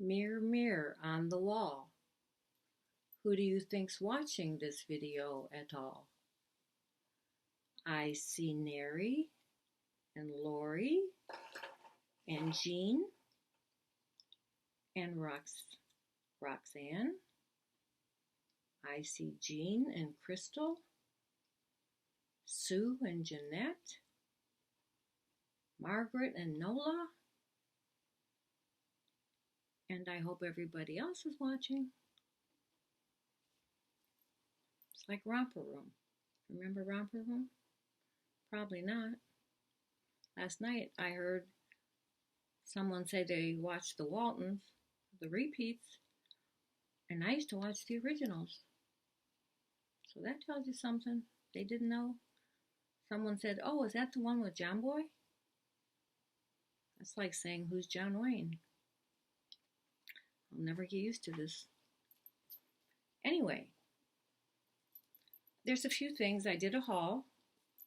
Mirror, mirror on the wall, who do you think's watching this video at all? I see Neri and Lori and Jean and Roxanne. I see Jean and Crystal, Sue and Jeanette, Margaret and Nola, and I hope everybody else is watching. It's like Romper Room. Remember Romper Room? Probably not. Last night I heard someone say they watched the Waltons, the repeats, and I used to watch the originals. So that tells you something they didn't know. Someone said, "Oh, is that the one with John Boy?" That's like saying, "Who's John Wayne?" I'll never get used to this. Anyway, there's a few things. I did a haul,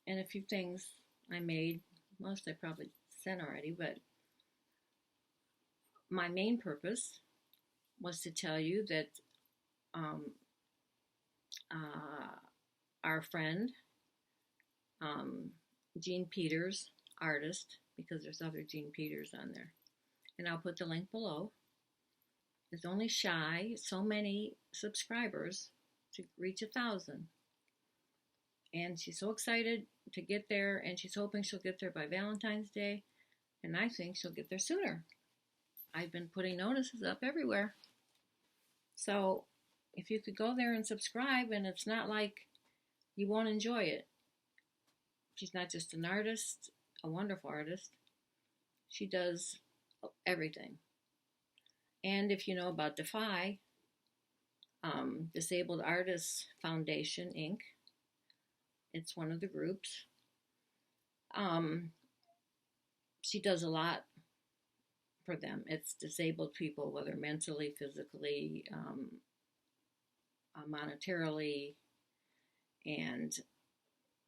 and a few things I made. Most I probably sent already, but my main purpose was to tell you that our friend, Jean Peters, artist, because there's other Jean Peters on there, and I'll put the link below, is only shy so many subscribers to reach 1,000. And she's so excited to get there, and she's hoping she'll get there by Valentine's Day, and I think she'll get there sooner. I've been putting notices up everywhere. So if you could go there and subscribe, and it's not like you won't enjoy it. She's not just an artist, a wonderful artist. She does everything. And if you know about DAFi, Disabled Artists Foundation, Inc., it's one of the groups. She does a lot for them. It's disabled people, whether mentally, physically, monetarily, and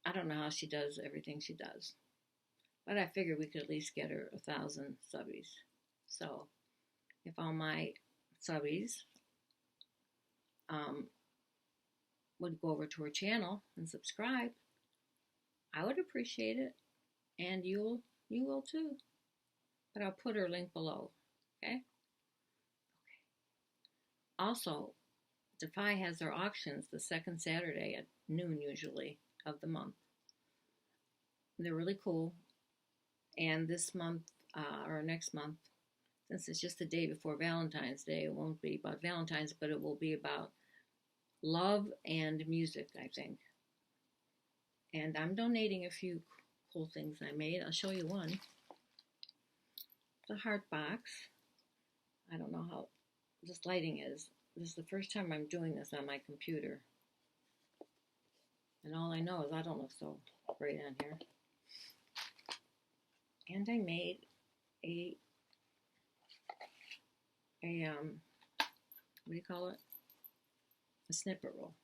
I don't know how she does everything she does. But I figured we could at least get her 1,000 subbies. So if all my subbies would go over to her channel and subscribe, I would appreciate it, and you will too. But I'll put her link below, okay? Also, DAFi has their auctions the second Saturday at noon usually of the month. They're really cool. And this month, or next month, since it's just the day before Valentine's Day, it won't be about Valentine's, but it will be about love and music, I think. And I'm donating a few cool things I made. I'll show you one. The heart box. I don't know how this lighting is. This is the first time I'm doing this on my computer. And all I know is I don't look so great on here. And I made a what do you call it? A snippet roll.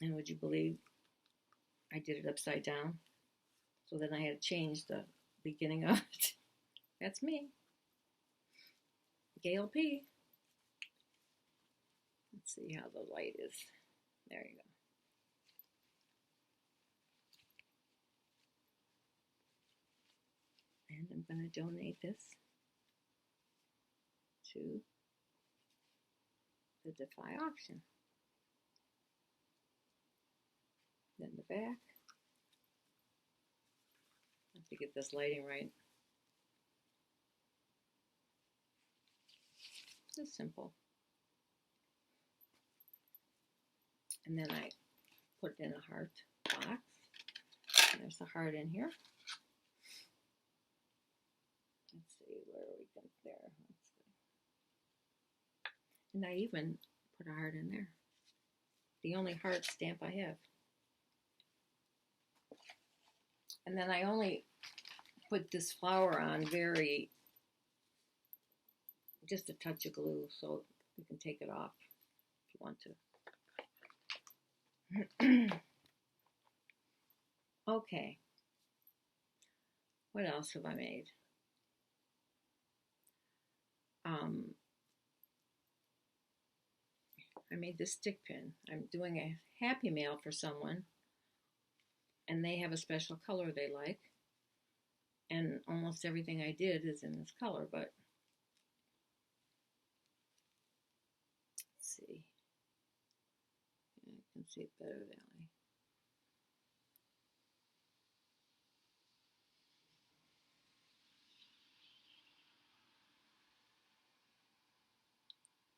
And would you believe I did it upside down? So then I had to change the beginning of it. That's me. Gail P. Let's see how the light is. There you go. And I'm going to donate this to the DAFi Auction. Then the back. I have to get this lighting right. Just simple. And then I put it in a heart box. And there's a heart in here. Let's see where we get there. Let's see. And I even put a heart in there. The only heart stamp I have. And then I only put this flower on just a touch of glue, so you can take it off if you want to. Okay, what else have I made? I made this stick pin. I'm doing a Happy Mail for someone, and they have a special color they like. And almost everything I did is in this color, but let's see. I can see it better that way.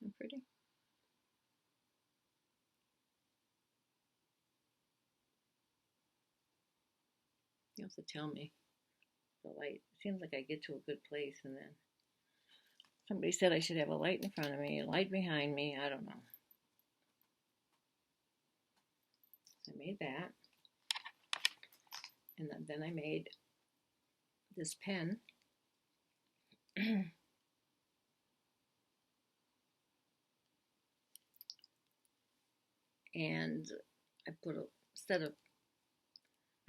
Isn't it pretty? You have to tell me the light. It seems like I get to a good place and then somebody said I should have a light in front of me, a light behind me. I don't know. So I made that. And then I made this pen. And I put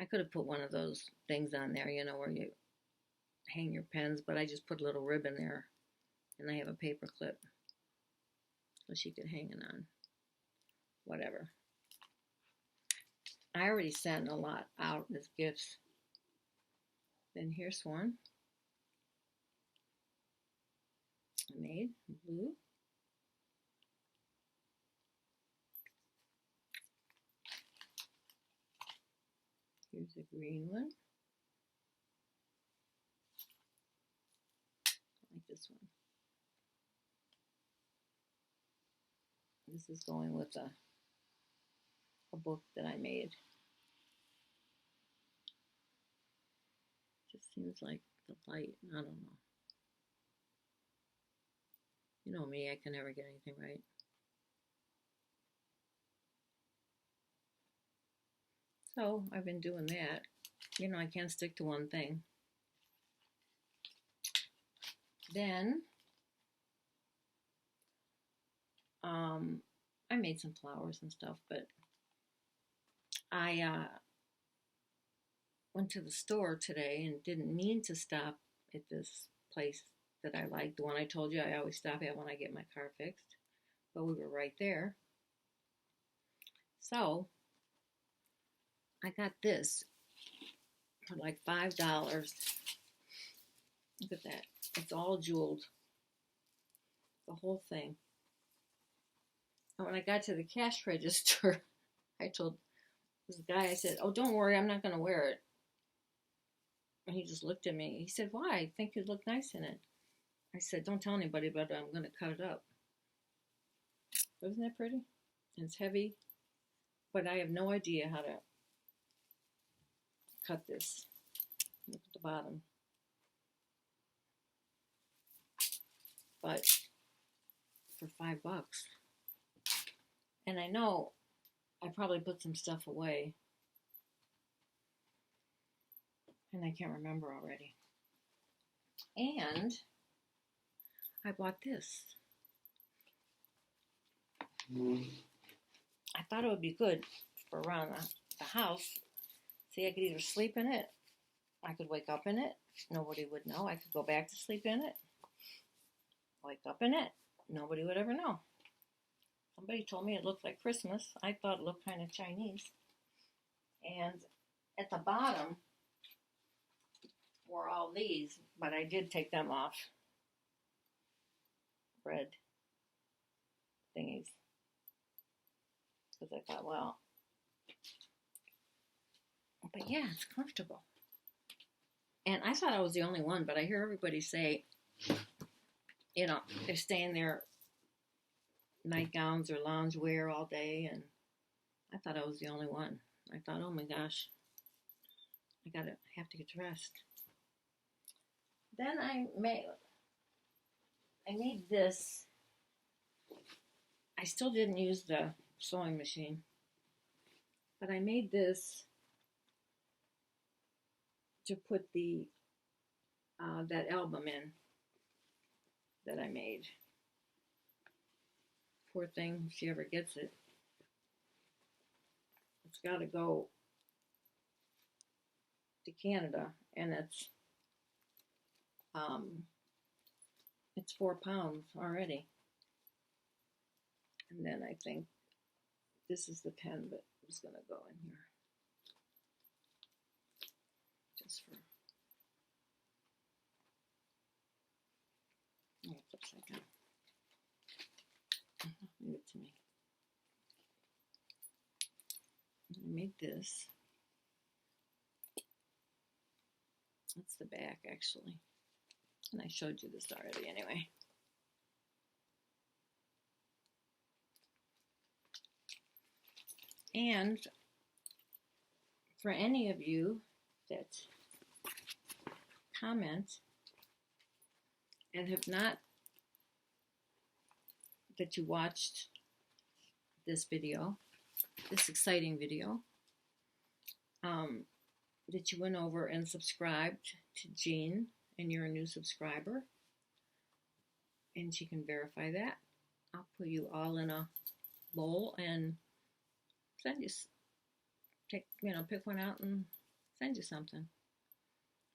I could have put one of those things on there, you know, where you hang your pens, but I just put a little ribbon there, and I have a paper clip so she could hang it on. Whatever. I already sent a lot out as gifts. Then here's one I made in blue. Here's a green one. I like this one. This is going with a book that I made. Just seems like the light, I don't know. You know me, I can never get anything right. So I've been doing that. You know, I can't stick to one thing. Then I made some flowers and stuff, but I went to the store today and didn't mean to stop at this place that I like, the one I told you I always stop at when I get my car fixed, but we were right there. So I got this for like $5. Look at that. It's all jeweled. The whole thing. And when I got to the cash register, I told this guy, I said, "Oh, don't worry, I'm not going to wear it." And he just looked at me. He said, "Why? I think you'd look nice in it." I said, "Don't tell anybody, but I'm going to cut it up." Wasn't that pretty? And it's heavy, but I have no idea how to cut this. Look at the bottom. But for $5. And I know I probably put some stuff away. And I can't remember already. And I bought this. I thought it would be good for around the house. See, I could either sleep in it, I could wake up in it, nobody would know. I could go back to sleep in it, wake up in it, nobody would ever know. Somebody told me it looked like Christmas. I thought it looked kind of Chinese. And at the bottom were all these, but I did take them off. Red thingies. Because I thought, well, but yeah, it's comfortable. And I thought I was the only one, but I hear everybody say, you know, they're staying there nightgowns or loungewear all day, and I thought I was the only one. I thought, oh my gosh, I have to get dressed. Then I made this. I still didn't use the sewing machine, but I made this to put the that album in that I made. Poor thing, if she ever gets it. It's got to go to Canada, and it's 4 pounds already. And then I think this is the pen that was going to go in here. Just for, oh, it's upside down. Leave it to me. I made this. That's the back, actually. And I showed you this already anyway. And for any of you that comment and have not, that you watched this video, this exciting video, that you went over and subscribed to Jean, and you're a new subscriber, and she can verify that. I'll put you all in a bowl and send you, pick one out and send you something.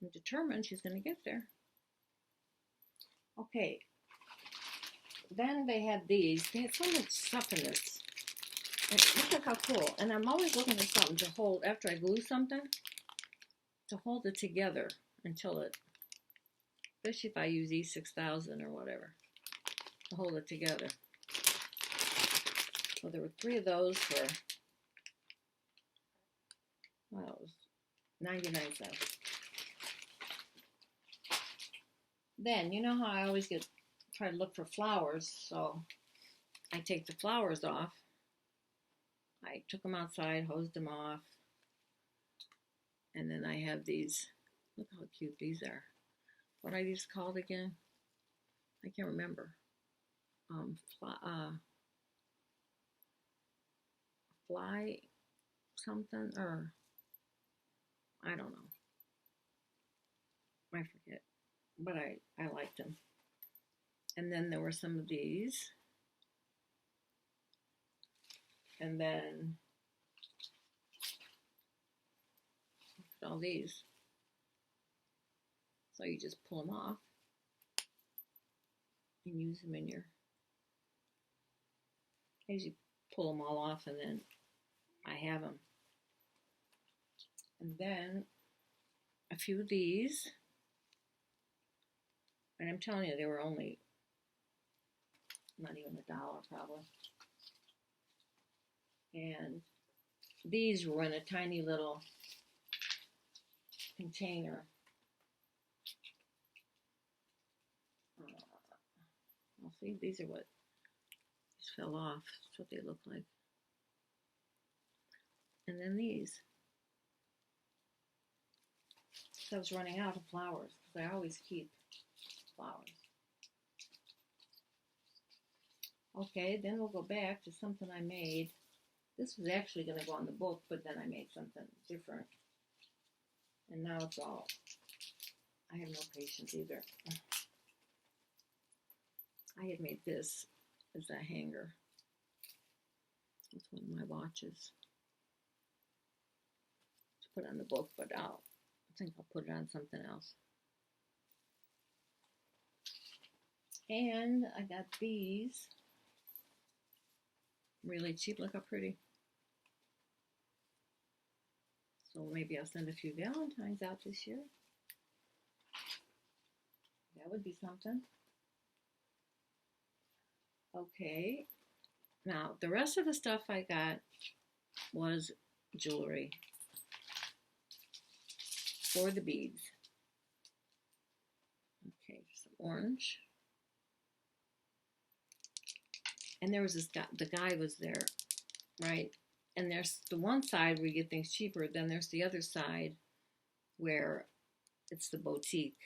I'm determined she's going to get there. Okay. Then they had these. They had so much stuff in this. And look at how cool. And I'm always looking for something to hold after I glue something, to hold it together until it, especially if I use E6000 or whatever, to hold it together. So there were 3 of those for, well, it was 99 cents. Then, you know how I always try to look for flowers, so I take the flowers off. I took them outside, hosed them off, and then I have these. Look how cute these are. What are these called again? I can't remember. Fly something, or I don't know. I forget, but I liked them. And then there were some of these. And then all these. So you just pull them off and use them in your, as you pull them all off, and then I have them. And then a few of these. And I'm telling you, they were only not even $1 probably. And these were in a tiny little container. Well, see, these are what just fell off. That's what they look like. And then these. So I was running out of flowers because I always keep flowers. Okay, then we'll go back to something I made. This was actually going to go on the book, but then I made something different. And now it's all, I have no patience either. I had made this as a hanger. It's one of my watches to put on the book, but I think I'll put it on something else. And I got these. Really cheap. Look how pretty. So maybe I'll send a few Valentines out this year. That would be something. Okay. Now, the rest of the stuff I got was jewelry for the beads. Okay, some orange. And there was this guy, the guy was there, right? And there's the one side where you get things cheaper, then there's the other side where it's the boutique.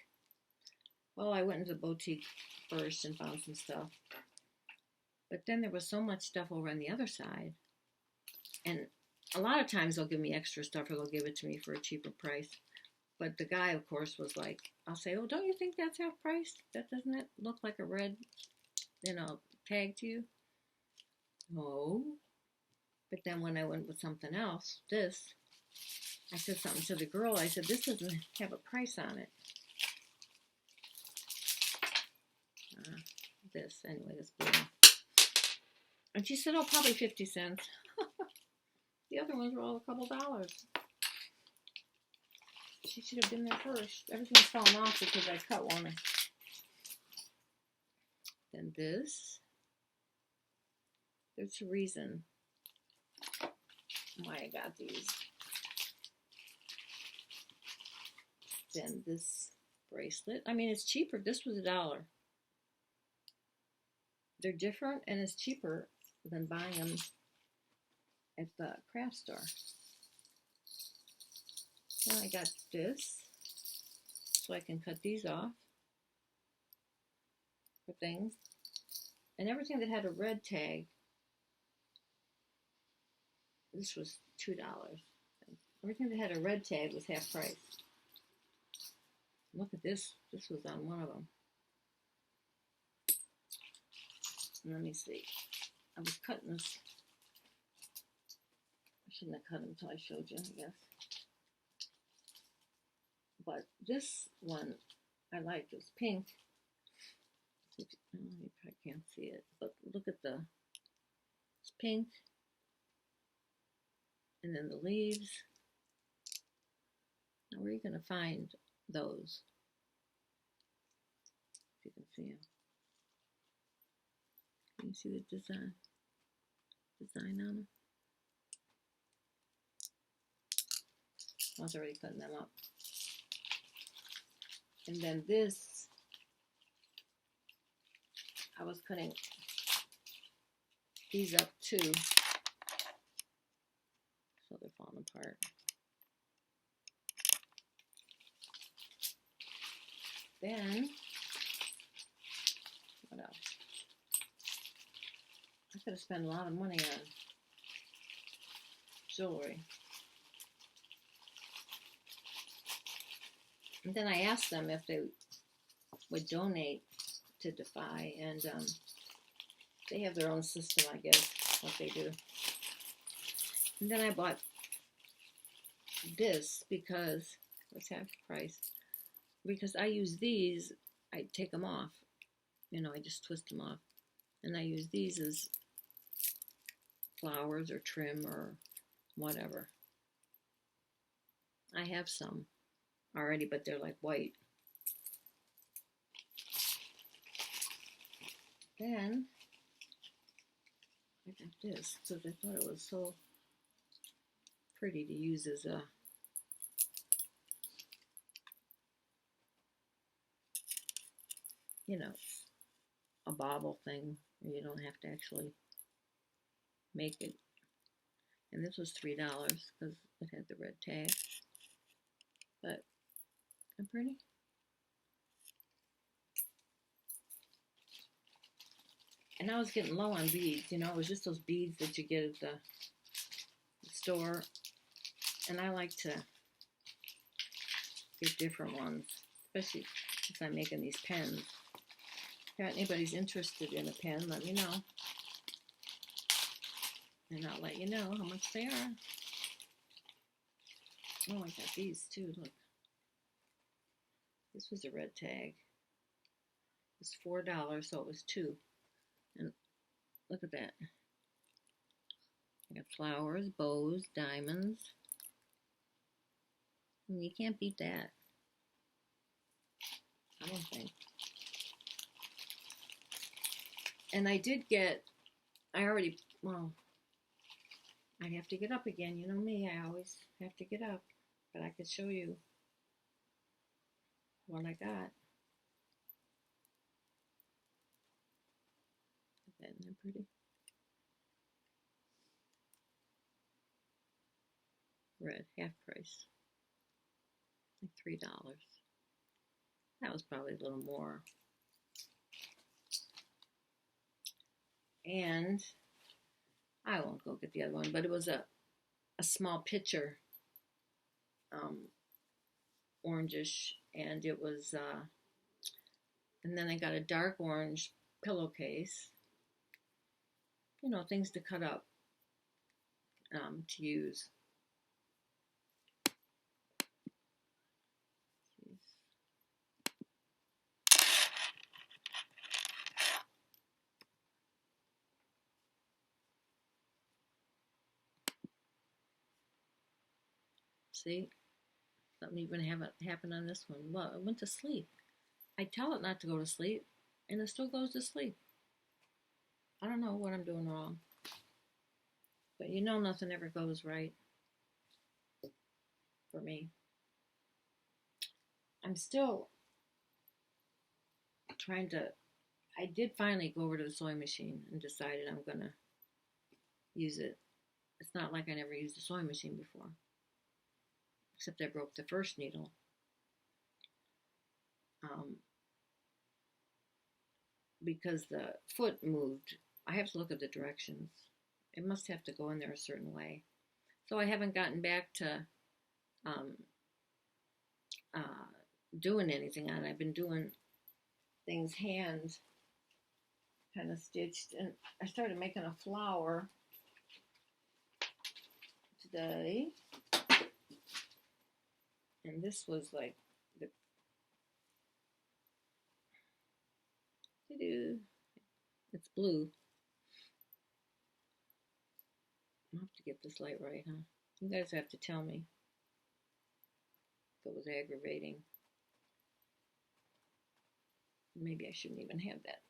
Well, I went into the boutique first and found some stuff. But then there was so much stuff over on the other side. And a lot of times they'll give me extra stuff, or they'll give it to me for a cheaper price. But the guy, of course, was like, I'll say, oh, don't you think that's half price? Doesn't that look like a red, tag to you? No. But then when I went with something else, this, I said something to the girl. I said, this doesn't have a price on it. This, anyway, this blue one. And she said, oh, probably 50 cents. The other ones were all a couple dollars. She should have been there first. Everything's falling off because I cut one. Then this. There's a reason why I got these. Then this bracelet. I mean, it's cheaper. This was $1. They're different, and it's cheaper than buying them at the craft store. Then I got this, so I can cut these off for things. And everything that had a red tag, this was $2. Everything that had a red tag was half price. Look at this. This was on one of them. Let me see. I was cutting this. I shouldn't have cut them until I showed you, I guess. But this one I liked. It was pink. You probably can't see it, but look at it's pink. And then the leaves. Now, where are you going to find those? If you can see them. Can you see the design on them? I was already cutting them up. And then this, I was cutting these up too. So they're falling apart. Then, what else? I could have spent a lot of money on jewelry. And then I asked them if they would donate to DAFi, and they have their own system, I guess, what they do. And then I bought this because it's half price. Because I use these, I take them off. You know, I just twist them off. And I use these as flowers or trim or whatever. I have some already, but they're like white. Then I got this because I thought it was so pretty to use as a a bauble thing. You don't have to actually make it. And this was $3 because it had the red tag. But I'm pretty. And I was getting low on beads. You know, it was just those beads that you get at the store. And I like to get different ones, especially if I'm making these pens. If anybody's interested in a pen, let me know. And I'll let you know how much they are. Oh, I got these too, look. This was a red tag. It's $4, so it was $2. And look at that. I got flowers, bows, diamonds. And you can't beat that. I don't think. And I did get, I'd have to get up again. You know me, I always have to get up. But I could show you what I got. Isn't that pretty? Red, half price. Like $3. That was probably a little more. And I won't go get the other one, but it was a small pitcher, orangish, and it was, and then I got a dark orange pillowcase, you know, things to cut up, to use. See, something even happened on this one. Well, it went to sleep. I tell it not to go to sleep, and it still goes to sleep. I don't know what I'm doing wrong. But you know nothing ever goes right for me. I'm still trying to, I did finally go over to the sewing machine and decided I'm going to use it. It's not like I never used a sewing machine before, except I broke the first needle. Because the foot moved, I have to look at the directions. It must have to go in there a certain way. So I haven't gotten back to um, doing anything on it. I've been doing things hand kind of stitched, and I started making a flower today, and this was like the it's blue. I'll have to get this light right, huh? You guys have to tell me if it was aggravating. Maybe I shouldn't even have that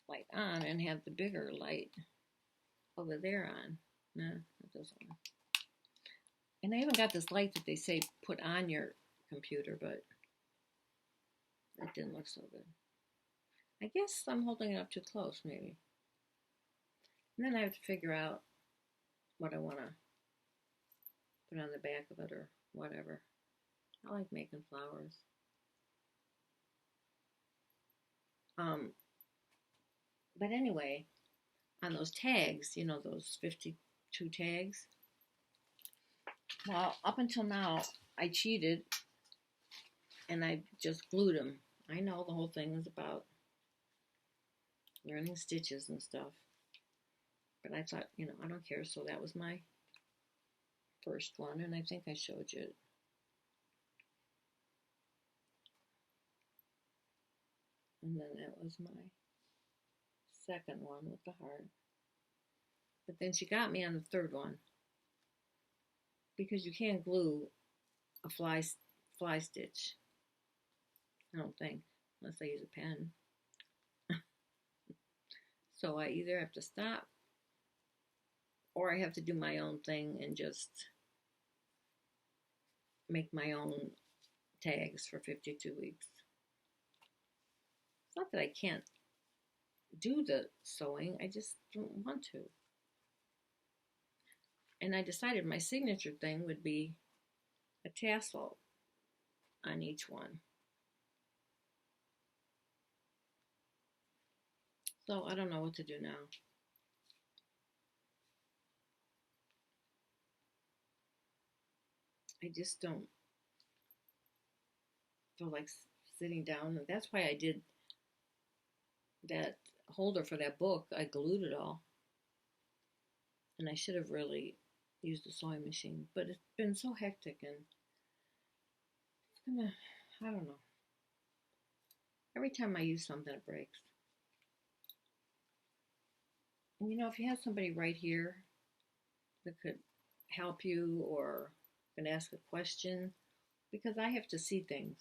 light on and have the bigger light over there on. No, that doesn't work. And I haven't got this light that they say put on your computer, but that didn't look so good. I guess I'm holding it up too close, maybe. And then I have to figure out what I want to put on the back of it or whatever. I like making flowers. But anyway, on those tags, you know, those 52 tags, well, up until now, I cheated and I just glued them. I know the whole thing is about learning stitches and stuff, but I thought, you know, I don't care, so that was my first one, and I think I showed you it. And then that was my second one with the heart. But then she got me on the third one, because you can't glue a fly stitch, I don't think, unless I use a pen. So I either have to stop or I have to do my own thing and just make my own tags for 52 weeks. It's not that I can't do the sewing, I just don't want to. And I decided my signature thing would be a tassel on each one. So I don't know what to do now. I just don't feel like sitting down. And that's why I did that holder for that book. I glued it all. And I should have really used a sewing machine. But it's been so hectic and it's gonna, I don't know. Every time I use something, it breaks. And you know, if you have somebody right here that could help you or can ask a question, because I have to see things.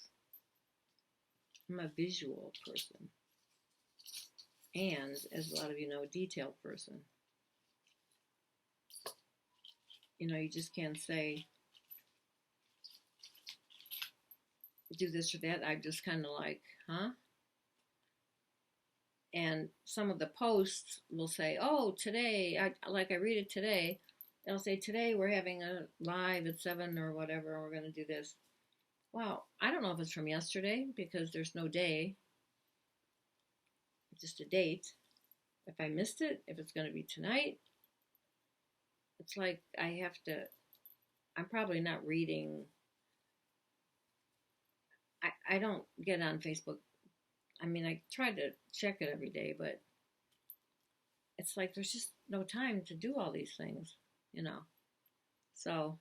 I'm a visual person. And, as a lot of you know, a detailed person. You know, you just can't say, do this or that. I'm just kind of like, huh? And some of the posts will say, oh, today, I read it today. They'll say, today we're having a live at 7 or whatever, and we're going to do this. Well, I don't know if it's from yesterday because there's no day. It's just a date. If I missed it, if it's going to be tonight, it's like I have to, I'm probably not reading. I don't get on Facebook. I mean, I try to check it every day, but it's like there's just no time to do all these things, you know. So,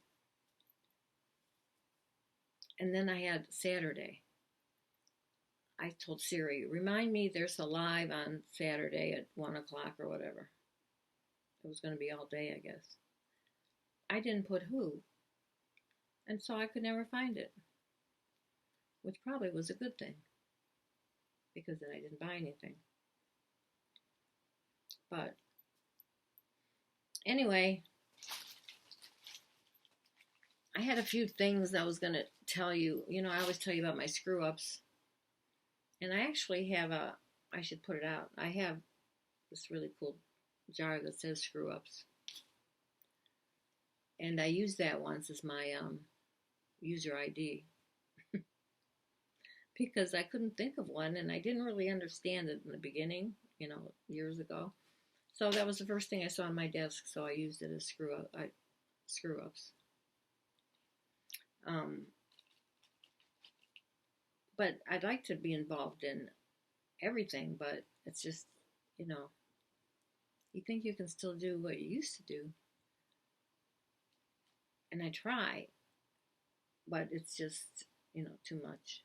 and then I had Saturday. I told Siri, remind me there's a live on Saturday at 1 o'clock or whatever. It was going to be all day, I guess. I didn't put who. And so I could never find it, which probably was a good thing because then I didn't buy anything. But anyway, I had a few things I was going to tell you. You know, I always tell you about my screw ups. And I actually have I should put it out. I have this really cool jar that says screw ups. And I used that once as my user ID because I couldn't think of one and I didn't really understand it in the beginning, you know, years ago. So that was the first thing I saw on my desk, so I used it as screw ups. But I'd like to be involved in everything, but it's just, you know, you think you can still do what you used to do. And I try, but it's just, you know, too much.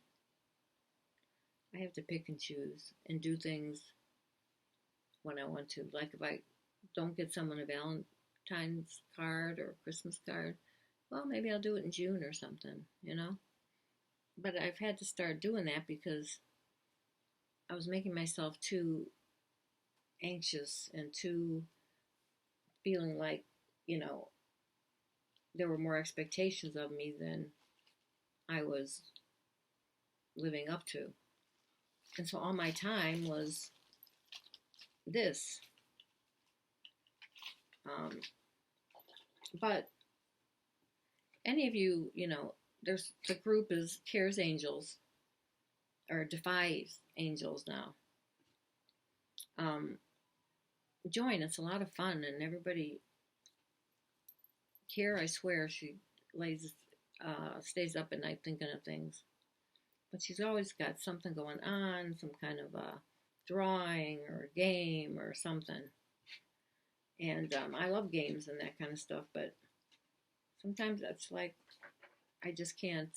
I have to pick and choose and do things when I want to. Like if I don't get someone a Valentine's card or a Christmas card, well, maybe I'll do it in June or something, you know? But I've had to start doing that because I was making myself too anxious and too feeling like, you know, there were more expectations of me than I was living up to. And so all my time was this. But any of you, you know, there's the group is Cares Angels or DAFi Angels now. Join, it's a lot of fun, and everybody. Care, I swear, she stays up at night thinking of things, but she's always got something going on, some kind of a drawing or a game or something. And I love games and that kind of stuff, but sometimes that's like I just can't.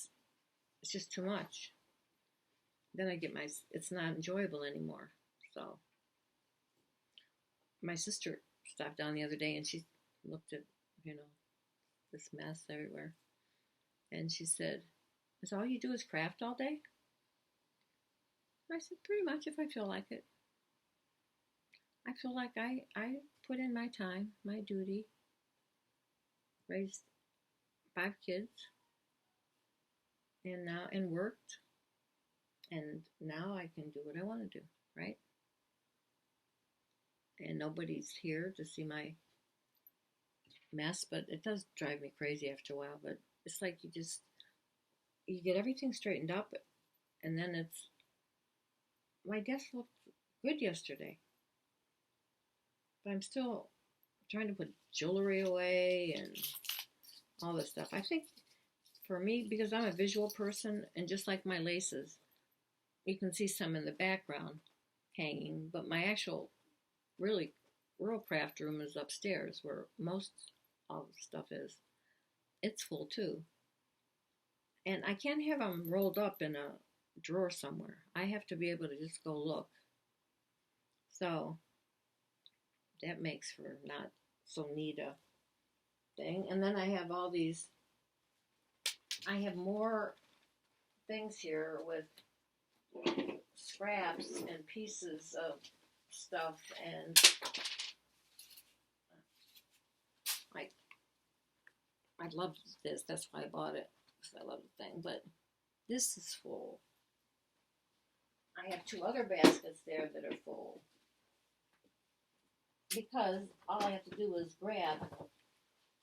It's just too much. Then I get it's not enjoyable anymore. So my sister stopped down the other day and she looked at, you know, this mess everywhere. And she said, "Is all you do is craft all day?" I said, "Pretty much if I feel like it. I feel like I put in my time, my duty, raised 5 kids, and worked, and now I can do what I want to do, right? And nobody's here to see my mess, but it does drive me crazy after a while. But it's like you get everything straightened up, and then it's my desk looked good yesterday, but I'm still trying to put jewelry away and all this stuff. I think for me, because I'm a visual person, and just like my laces, you can see some in the background hanging, but my actual real craft room is upstairs where most all the stuff is. It's full too. And I can't have them rolled up in a drawer somewhere. I have to be able to just go look. So that makes for not so neat a thing. And then I have I have more things here with scraps and pieces of stuff, and I love this. That's why I bought it, because I love the thing. But this is full. I have 2 other baskets there that are full, because all I have to do is grab.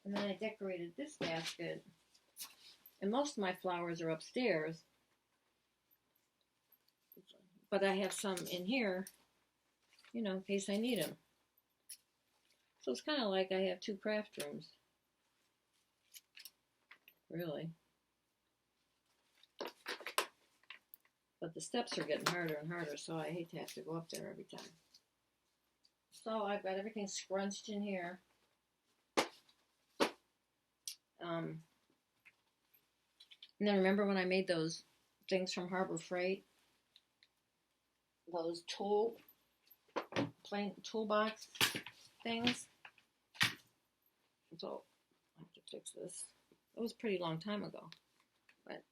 And then I decorated this basket, and most of my flowers are upstairs, but I have some in here, you know, in case I need them. So it's kind of like I have 2 craft rooms, really. But the steps are getting harder and harder, so I hate to have to go up there every time. So I've got everything scrunched in here. And then remember when I made those things from Harbor Freight? Those plain toolbox things? So I have to fix this. It was a pretty long time ago, but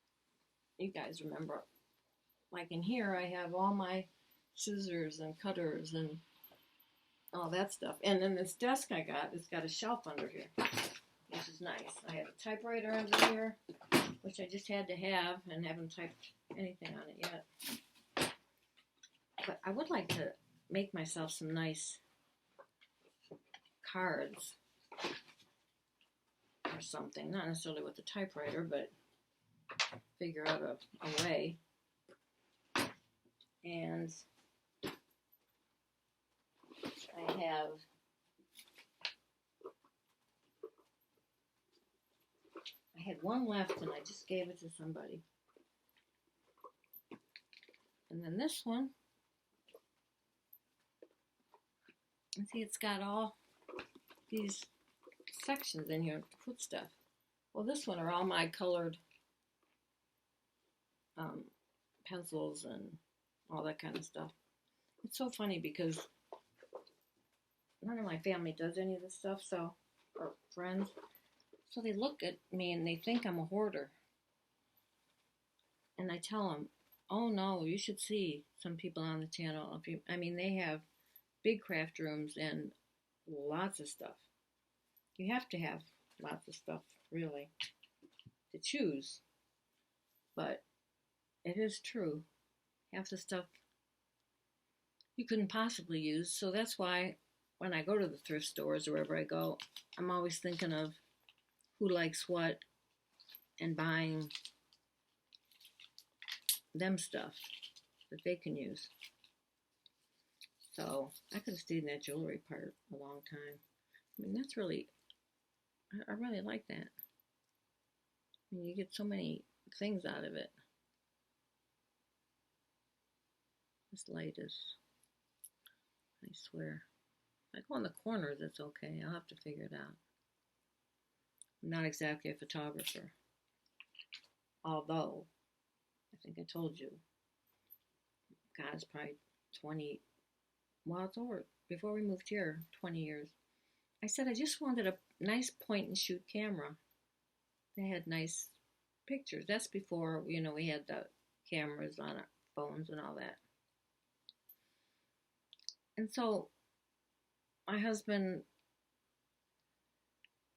you guys remember. Like in here, I have all my scissors and cutters and all that stuff. And then this desk I got, it's got a shelf under here, which is nice. I have a typewriter under here, which I just had to have and haven't typed anything on it yet. But I would like to make myself some nice cards or something, not necessarily with the typewriter, but figure out a way. And I had one left and I just gave it to somebody. And then this one, and see, it's got all these sections in here to put stuff. Well, this one are all my colored pencils and all that kind of stuff. It's so funny because none of my family does any of this stuff, so, or friends, so they look at me and they think I'm a hoarder. And I tell them, oh no, you should see some people on the channel. They have big craft rooms and lots of stuff. You have to have lots of stuff, really, to choose. But it is true. Half the stuff you couldn't possibly use. So that's why when I go to the thrift stores or wherever I go, I'm always thinking of who likes what and buying them stuff that they can use. So I could have stayed in that jewelry part a long time. That's really, I really like that. You get so many things out of it. This light is, I swear. If I go in the corners, it's okay. I'll have to figure it out. I'm not exactly a photographer. Although, I think I told you, God, it's probably 20, well, it's over, before we moved here, 20 years. I said I just wanted a nice point and shoot camera. They had nice pictures. That's before, we had the cameras on our phones and all that. And so my husband,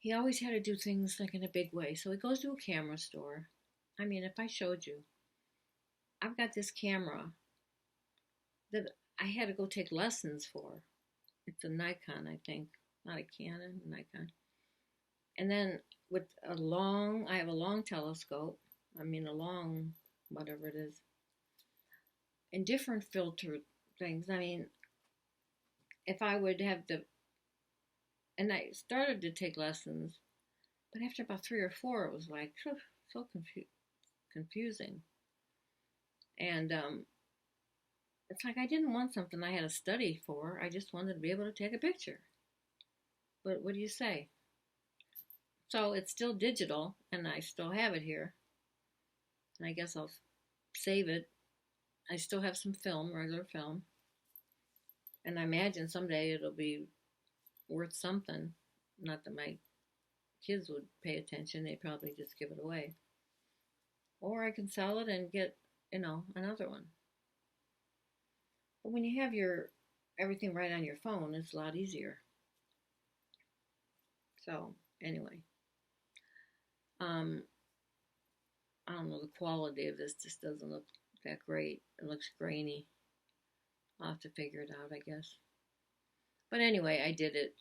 he always had to do things like in a big way. So he goes to a camera store. If I showed you, I've got this camera that I had to go take lessons for. It's a Nikon, I think. Not a Canon, a Nikon. And then with I have a long telescope. A long, whatever it is. And different filter things. If I would have and I started to take lessons, but after about 3 or 4, it was like so confusing. And it's like I didn't want something I had to study for. I just wanted to be able to take a picture. But what do you say? So it's still digital, and I still have it here. And I guess I'll save it. I still have some film, regular film. And I imagine someday it'll be worth something. Not that my kids would pay attention. They'd probably just give it away. Or I can sell it and get, another one. But when you have everything right on your phone, it's a lot easier. So, anyway. I don't know, the quality of this just doesn't look that great. It looks grainy. I'll have to figure it out, I guess. But anyway, I did it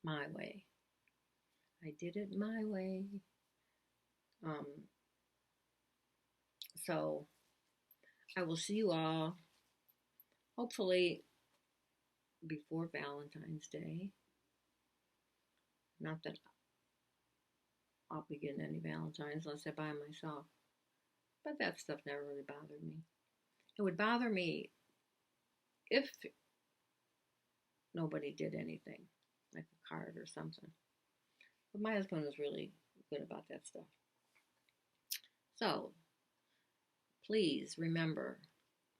my way. I did it my way. So I will see you all hopefully before Valentine's Day. Not that I'll be getting any Valentines unless I buy them myself. But that stuff never really bothered me. It would bother me if nobody did anything, like a card or something. But my husband was really good about that stuff. So, please remember,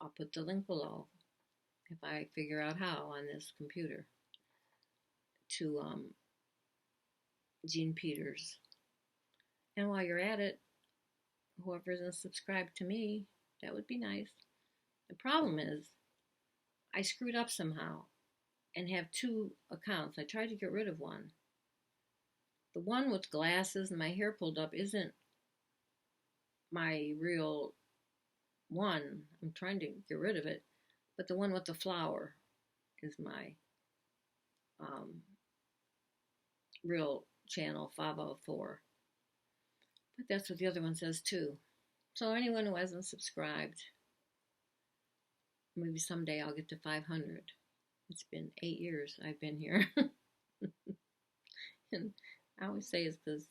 I'll put the link below if I figure out how on this computer to Jean Peters. And while you're at it, whoever isn't subscribed to me, that would be nice. The problem is, I screwed up somehow and have two accounts. I tried to get rid of one. The one with glasses and my hair pulled up isn't my real one. I'm trying to get rid of it. But the one with the flower is my real channel, 504. But that's what the other one says too. So anyone who hasn't subscribed, maybe someday I'll get to 500. It's been 8 years I've been here. And I always say it's because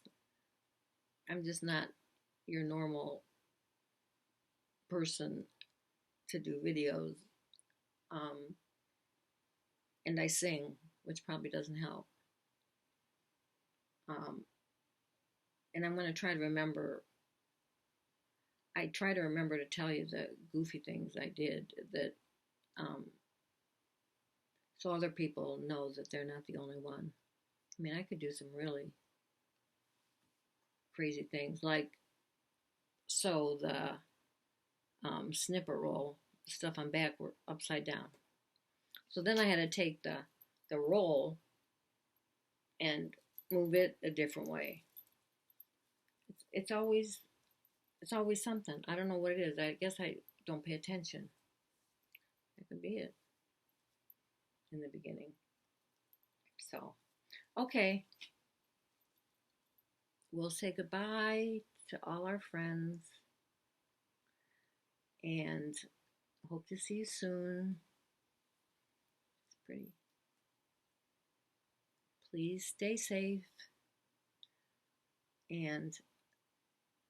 I'm just not your normal person to do videos. And I sing, which probably doesn't help. And I'm going to try to remember. I try to remember to tell you the goofy things I did that, so other people know that they're not the only one. I mean, I could do some really crazy things, like sew the snippet roll stuff on backward, upside down. So then I had to take the roll and move it a different way. It's always something. I don't know what it is. I guess I don't pay attention. That could be it in the beginning. So, okay. We'll say goodbye to all our friends and hope to see you soon. It's pretty. Please stay safe and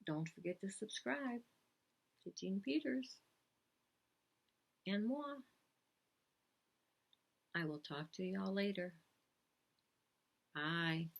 don't forget to subscribe to Jean Peters and moi. I will talk to y'all later. Bye.